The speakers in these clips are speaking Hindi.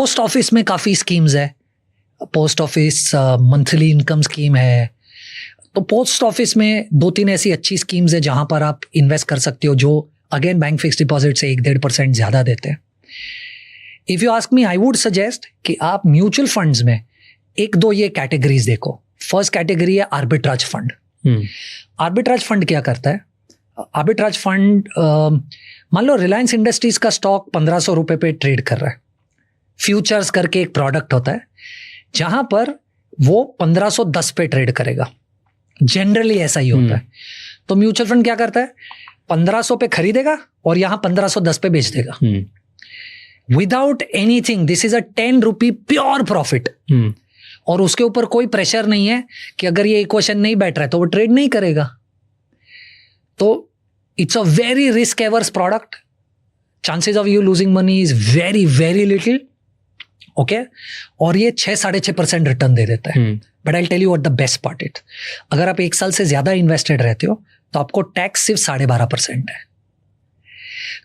पोस्ट ऑफिस में काफ़ी स्कीम्स है, post office monthly income scheme है, तो पोस्ट ऑफिस में 2-3 ऐसी अच्छी स्कीम्स है जहां पर आप इन्वेस्ट कर सकते हो, जो अगेन बैंक फिक्स डिपॉजिट से 1-1.5% ज़्यादा देते हैं. If you ask me, I would suggest कि आप म्यूचुअल फंड्स में 1-2 ये कैटेगरीज देखो. फर्स्ट कैटेगरी है आर्बिट्राज फंड. आर्बिट्राज फंड क्या करता है? आर्बिट्राज फंड, मान लो रिलायंस इंडस्ट्रीज का स्टॉक 1500 रुपये पे ट्रेड कर रहा है. फ्यूचर्स करके एक प्रोडक्ट होता है जहां पर वो 1510 पे ट्रेड करेगा. जनरली ऐसा ही होता है. तो म्यूचुअल फंड क्या करता है? 1500 पे खरीदेगा और यहां 1510 पे बेच देगा. Without anything. This is a 10 rupee pure profit. और उसके ऊपर कोई प्रेशर नहीं है कि अगर ये इक्वेशन नहीं बैठ रहा है तो वो ट्रेड नहीं करेगा. तो it's a very risk averse product. Chances of you losing money is very very little. Okay. और ये 6-6.5% रिटर्न दे देता है. But I tell you what the best part it, अगर आप 1 साल से ज्यादा इन्वेस्टेड रहते हो तो आपको टैक्स सिर्फ 12.5% है.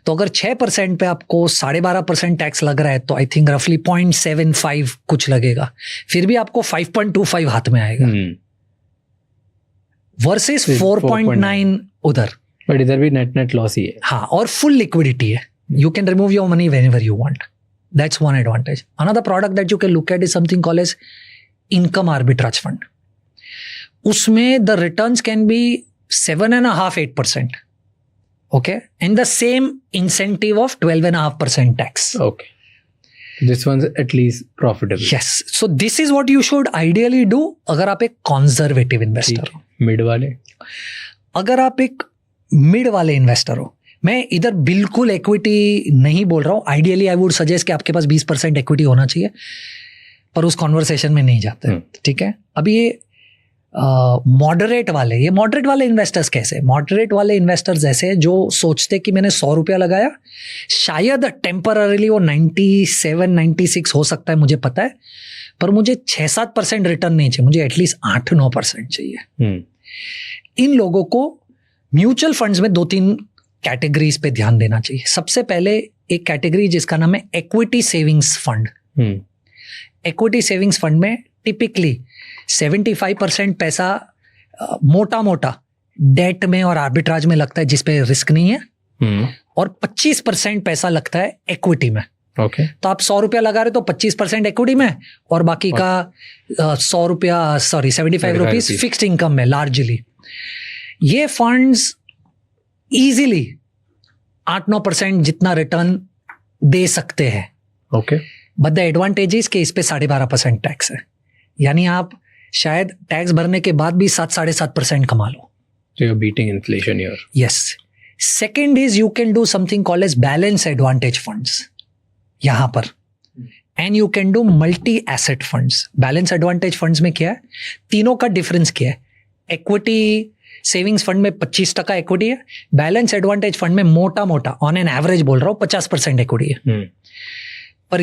तो अगर 6% पे आपको 12.5% टैक्स लग रहा है तो आई थिंक रफली 0.75 कुछ लगेगा. फिर भी आपको 5.25 हाथ में आएगा वर्सेस 4.9 उधर. बट इधर भी नेट लॉस ही है. हाँ, और फुल लिक्विडिटी है. You can remove your money whenever you want. That's one advantage. Another product that you can look at is something called as income arbitrage fund. उसमें the returns can be 7.5-8%. Okay, and the same incentive of 12.5% tax. Okay, this one's at least profitable. Yes, so this is what you should ideally do. अगर आप एक conservative investor हो. Mid वाले. अगर आप एक mid वाले investor हो, मैं इधर बिल्कुल इक्विटी नहीं बोल रहा हूँ. आइडियली आई वुड सजेस्ट कि आपके पास 20% इक्विटी होना चाहिए, पर उस कॉन्वर्सेशन में नहीं जाते. ठीक है. अभी ये मॉडरेट वाले इन्वेस्टर्स कैसे? मॉडरेट वाले इन्वेस्टर्स ऐसे जो सोचते कि मैंने 100 रुपया लगाया, शायद टेम्पररीली वो 97-96 हो सकता है, मुझे पता है, पर मुझे 6-7% रिटर्न नहीं चाहिए, मुझे एटलीस्ट 8-9% चाहिए. इन लोगों को म्यूचुअल फंड्स में 2-3 कैटेगरीज पे ध्यान देना चाहिए. सबसे पहले एक कैटेगरी जिसका नाम है equity savings fund. Equity savings fund में टिपिकली 75% पैसा मोटा मोटा डेट में और आर्बिट्राज में लगता है जिस पे रिस्क नहीं है, और 25% पैसा लगता है इक्विटी में. Okay. तो आप 100 रुपया लगा रहे तो 25% इक्विटी में और बाकी का 75 रुपीज फिक्स्ड इनकम में लार्जली. ये फंड्स इजीली 8-9% जितना रिटर्न दे सकते हैं. Okay. But the advantage is कि इस पे 12.5% टैक्स है. यानी आप शायद टैक्स भरने के बाद भी 7-7.5% कमा लो. So you're beating inflation here. Yes. Second is you can do something called as balance advantage funds. यहाँ पर. And you can do multi-asset funds. Balance advantage funds में क्या है? तीनों का डिफरेंस क्या है? इक्विटी सेविंग्स फंड में 25% इक्विटी है. बैलेंस एडवांटेज फंड में मोटा मोटा ऑन एन एवरेज बोल रहा हूँ 50% इक्विटी है. पर